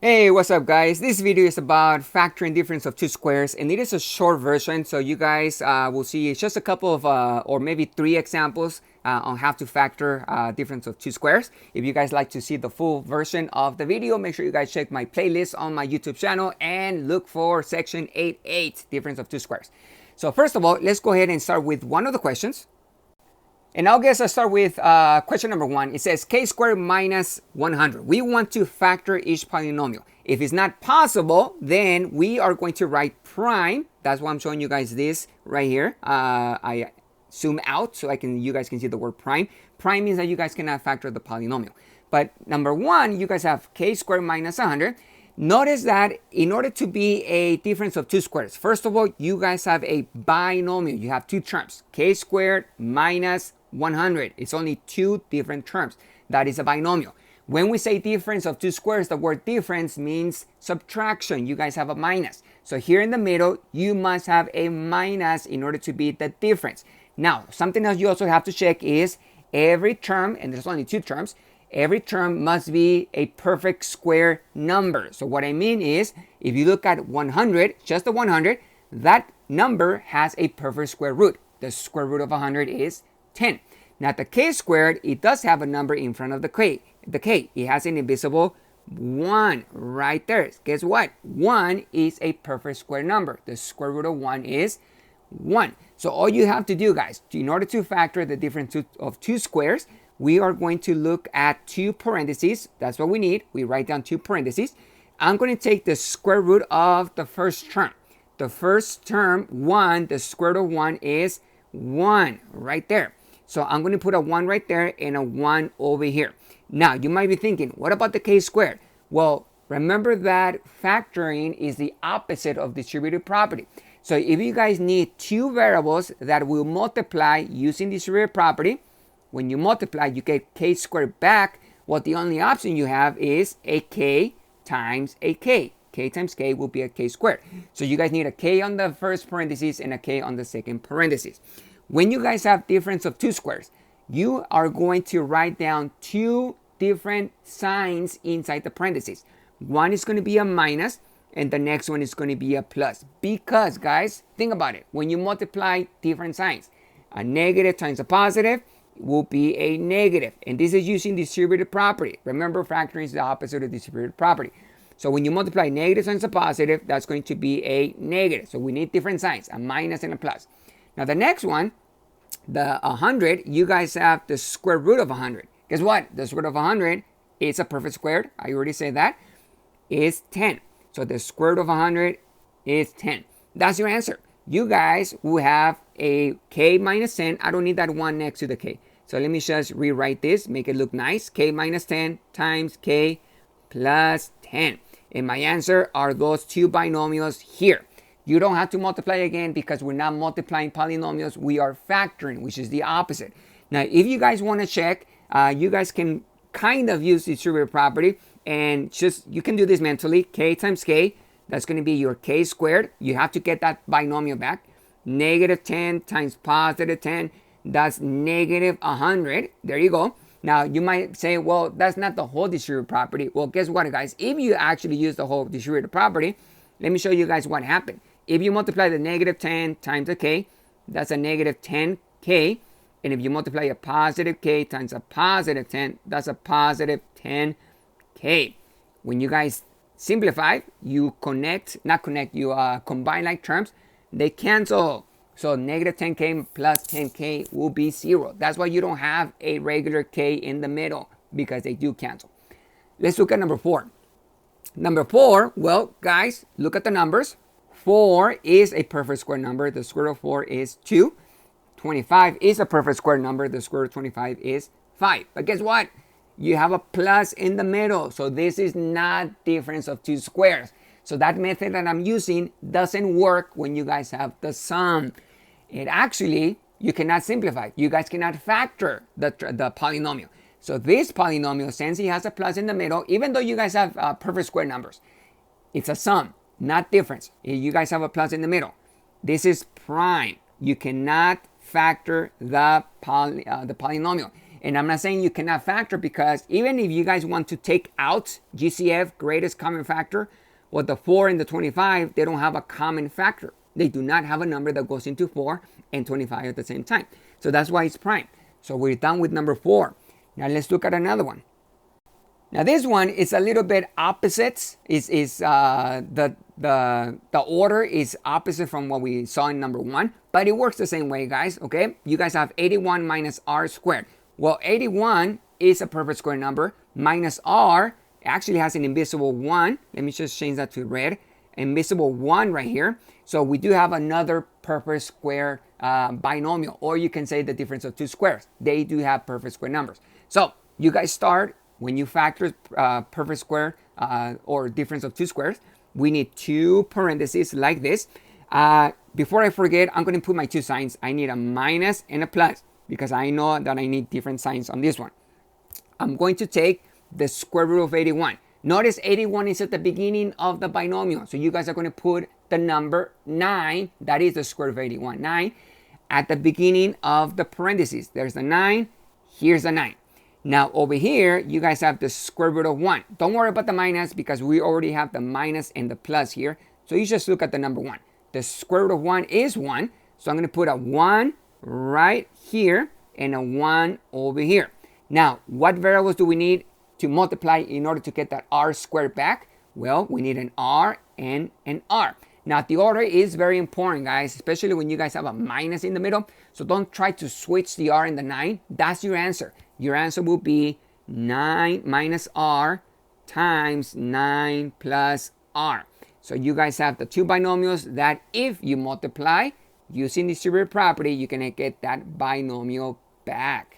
Hey, what's up guys? This video is about factoring difference of two squares, and it is a short version, so you guys will see just a couple of or maybe 3 examples on how to factor difference of two squares. If you guys like to see the full version of the video, make sure you guys check my playlist on my YouTube channel and look for section 8.8, difference of two squares. So first of all, let's go ahead and start with one of the questions. And I guess I'll start with question number 1. It says k squared minus 100. We want to factor each polynomial. If it's not possible, then we are going to write prime. That's why I'm showing you guys this right here. I zoom out so you guys can see the word prime. Prime means that you guys cannot factor the polynomial. But number 1, you guys have k squared minus 100. Notice that in order to be a difference of two squares, first of all, you guys have a binomial. You have two terms, k squared minus 100. It's only two different terms. That is a binomial. When we say difference of two squares, the word difference means subtraction. You guys have a minus. So here in the middle, you must have a minus in order to be the difference. Now, something else you also have to check is every term, and there's only two terms, every term must be a perfect square number. So what I mean is, if you look at 100, just the 100, that number has a perfect square root. The square root of 100 is 10. Now the k squared, it does have a number in front of the k. It has an invisible 1 right there. Guess what? 1 is a perfect square number. The square root of 1 is 1. So all you have to do, guys, in order to factor the difference of two squares, we are going to look at two parentheses. That's what we need. We write down two parentheses. I'm going to take the square root of the first term. The first term, 1, the square root of 1 is 1 right there. So I'm going to put a 1 right there and a 1 over here. Now, you might be thinking, what about the k squared? Well, remember that factoring is the opposite of distributive property. So if you guys need two variables that will multiply using distributive property, when you multiply, you get k squared back. Well, the only option you have is a k times a k. K times k will be a k squared. So you guys need a k on the first parenthesis and a k on the second parenthesis. When you guys have difference of two squares, you are going to write down two different signs inside the parentheses. One is going to be a minus and the next one is going to be a plus. Because, guys, think about it. When you multiply different signs, a negative times a positive will be a negative. And this is using distributive property. Remember, factoring is the opposite of distributive property. So when you multiply negative times a positive, that's going to be a negative. So we need different signs, a minus and a plus. Now the next one, the 100, you guys have the square root of 100. Guess what? The square root of 100 is a perfect squared. I already said that. Is 10. So the square root of 100 is 10. That's your answer. You guys will have a k minus 10. I don't need that 1 next to the k. So let me just rewrite this, make it look nice. K minus 10 times k plus 10. And my answer are those two binomials here. You don't have to multiply again because we're not multiplying polynomials. We are factoring, which is the opposite. Now, if you guys want to check, you guys can kind of use distributive property and you can do this mentally. K times k, that's going to be your k squared. You have to get that binomial back. Negative 10 times positive 10, that's negative 100. There you go. Now, you might say, well, that's not the whole distributive property. Well, guess what, guys? If you actually use the whole distributive property, let me show you guys what happened. If you multiply the negative 10 times a k, that's a negative 10k. And if you multiply a positive k times a positive 10, that's a positive 10k. When you guys simplify, you combine like terms, they cancel. So negative 10k plus 10k will be 0. That's why you don't have a regular k in the middle, because they do cancel. Let's look at number 4. Number 4, well, guys, look at the numbers. 4 is a perfect square number. The square root of 4 is 2. 25 is a perfect square number. The square root of 25 is 5. But guess what? You have a plus in the middle. So this is not difference of two squares. So that method that I'm using doesn't work when you guys have the sum. It actually, you cannot simplify. You guys cannot factor the polynomial. So this polynomial, since it has a plus in the middle, even though you guys have perfect square numbers, it's a sum, not difference. You guys have a plus in the middle. This is prime. You cannot factor the polynomial. And I'm not saying you cannot factor, because even if you guys want to take out GCF, greatest common factor, well, the 4 and the 25, they don't have a common factor. They do not have a number that goes into 4 and 25 at the same time. So that's why it's prime. So we're done with number 4. Now let's look at another one. Now this one is a little bit opposite. The order is opposite from what we saw in number 1, but it works the same way, guys. Okay, you guys have 81 minus r squared. Well, 81 is a perfect square number. Minus r actually has an invisible 1. Let me just change that to red. Invisible 1 right here. So we do have another perfect square binomial, or you can say the difference of two squares. They do have perfect square numbers. So you guys start, when you factor perfect square or difference of two squares, we need two parentheses like this. Before I forget, I'm going to put my two signs. I need a minus and a plus, because I know that I need different signs on this one. I'm going to take the square root of 81. Notice 81 is at the beginning of the binomial. So you guys are going to put the number 9, that is the square root of 81, 9, at the beginning of the parentheses. There's the 9, here's the 9. Now over here, you guys have the square root of 1. Don't worry about the minus, because we already have the minus and the plus here. So you just look at the number 1. The square root of 1 is 1. So I'm going to put a 1 right here and a 1 over here. Now, what variables do we need to multiply in order to get that r squared back? Well, we need an r and an r. Now, the order is very important, guys, especially when you guys have a minus in the middle. So don't try to switch the r and the 9. That's your answer. Your answer will be 9 minus r times 9 plus r. So you guys have the two binomials that if you multiply using distributive property, you can get that binomial back.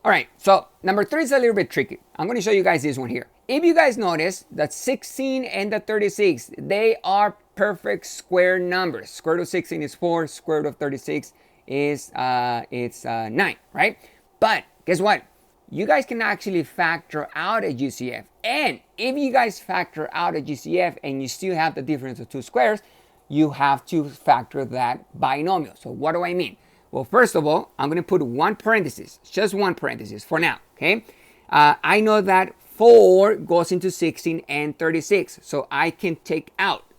All right, so number 3 is a little bit tricky. I'm going to show you guys this one here. If you guys notice, that 16 and the 36, they are perfect square numbers. Square root of 16 is 4. Square root of 36 is 9, right? But guess what? You guys can actually factor out a GCF. And if you guys factor out a GCF and you still have the difference of two squares, you have to factor that binomial. So what do I mean? Well, first of all, I'm going to put one parenthesis, just one parenthesis for now, okay? I know that 4 goes into 16 and 36, so I can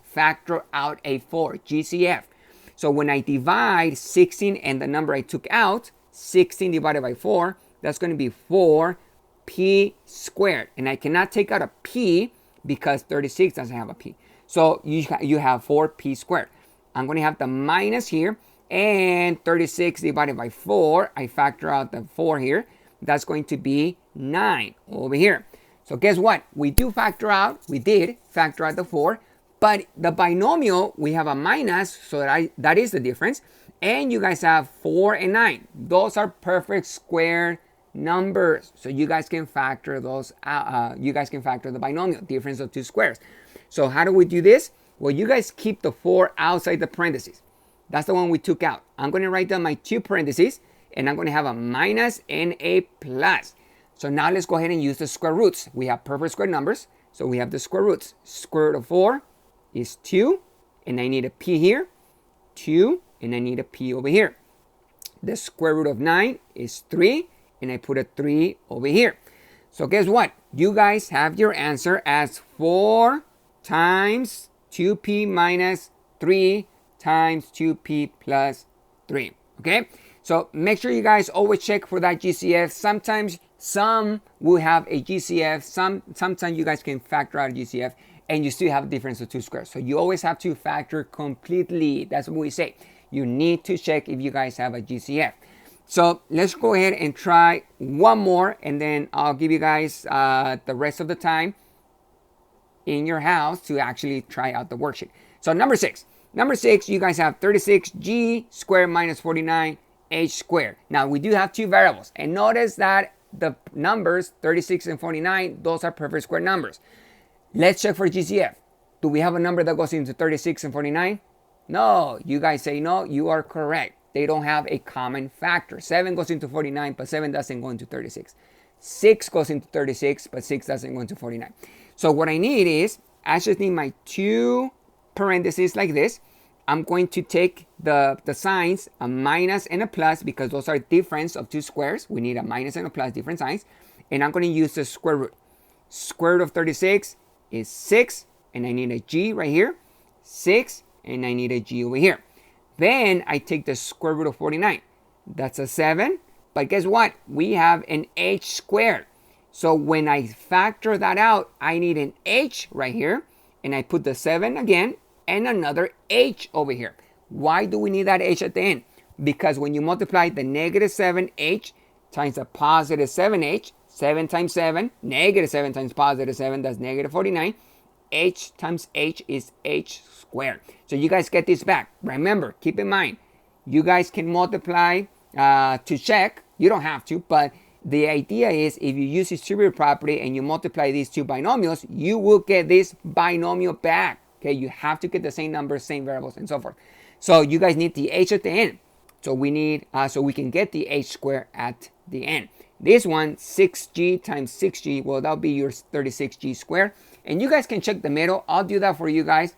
factor out a 4, GCF. So when I divide 16 and the number I took out, 16 divided by 4, that's going to be 4p squared. And I cannot take out a p because 36 doesn't have a p. So you have 4p squared. I'm going to have the minus here. And 36 divided by 4, I factor out the 4 here. That's going to be 9 over here. So guess what? We did factor out the 4. But the binomial, we have a minus, so that is the difference. And you guys have 4 and 9. Those are perfect square numbers. So you guys can factor those out. You guys can factor the binomial, difference of two squares. So how do we do this? Well, you guys keep the 4 outside the parentheses. That's the one we took out. I'm going to write down my two parentheses, and I'm going to have a minus and a plus. So now let's go ahead and use the square roots. We have perfect square numbers, so we have the square roots. Square root of 4 is 2, and I need a p here, 2, and I need a p over here. The square root of 9 is 3, and I put a 3 over here. So guess what? You guys have your answer as 4 times 2p minus 3 times 2p plus 3. Okay, so make sure you guys always check for that GCF. Sometimes some will have a GCF, sometimes you guys can factor out a GCF and you still have a difference of two squares. So you always have to factor completely. That's what we say. You need to check if you guys have a GCF. So let's go ahead and try one more, and then I'll give you guys the rest of the time in your house to actually try out the worksheet. So number 6. Number 6, you guys have 36g squared minus 49h squared. Now, we do have two variables. And notice that the numbers 36 and 49, those are perfect square numbers. Let's check for GCF. Do we have a number that goes into 36 and 49? No. You guys say no. You are correct. They don't have a common factor. 7 goes into 49, but 7 doesn't go into 36. 6 goes into 36, but 6 doesn't go into 49. So what I need is, I just need my two parentheses like this, I'm going to take the signs, a minus and a plus, because those are difference of two squares. We need a minus and a plus, different signs. And I'm going to use the square root. Square root of 36 is 6, and I need a g right here. 6, and I need a g over here. Then I take the square root of 49. That's a 7. But guess what? We have an h squared. So when I factor that out, I need an h right here. And I put the 7 again and another h over here. Why do we need that h at the end? Because when you multiply the negative 7h times the positive 7h, 7 times 7, negative 7 times positive 7, that's negative 49. H times h is h squared. So you guys get this back. Remember, keep in mind, you guys can multiply to check. You don't have to, but the idea is if you use distributive property and you multiply these two binomials, you will get this binomial back. Okay, you have to get the same numbers, same variables, and so forth. So you guys need the h at the end. So we need, so we can get the h squared at the end. This one, 6g times 6g, well, that'll be your 36g squared. And you guys can check the middle. I'll do that for you guys.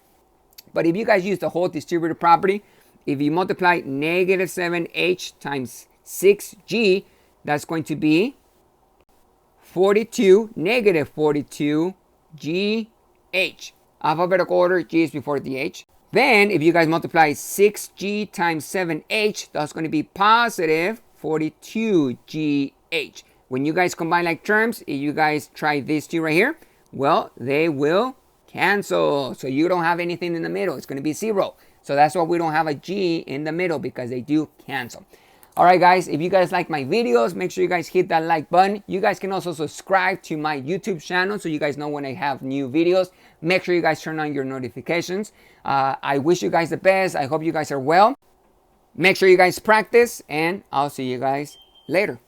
But if you guys use the whole distributive property, if you multiply negative 7h times 6g, that's going to be 42, negative 42 gh. Alphabetical order, g is before the h. Then if you guys multiply 6g times 7h, that's going to be positive 42gh. When you guys combine like terms, if you guys try these two right here, well, they will cancel. So you don't have anything in the middle. It's going to be 0. So that's why we don't have a g in the middle, because they do cancel. All right, guys, if you guys like my videos, make sure you guys hit that like button. You guys can also subscribe to my YouTube channel so you guys know when I have new videos. Make sure you guys turn on your notifications. I wish you guys the best. I hope you guys are well. Make sure you guys practice, and I'll see you guys later.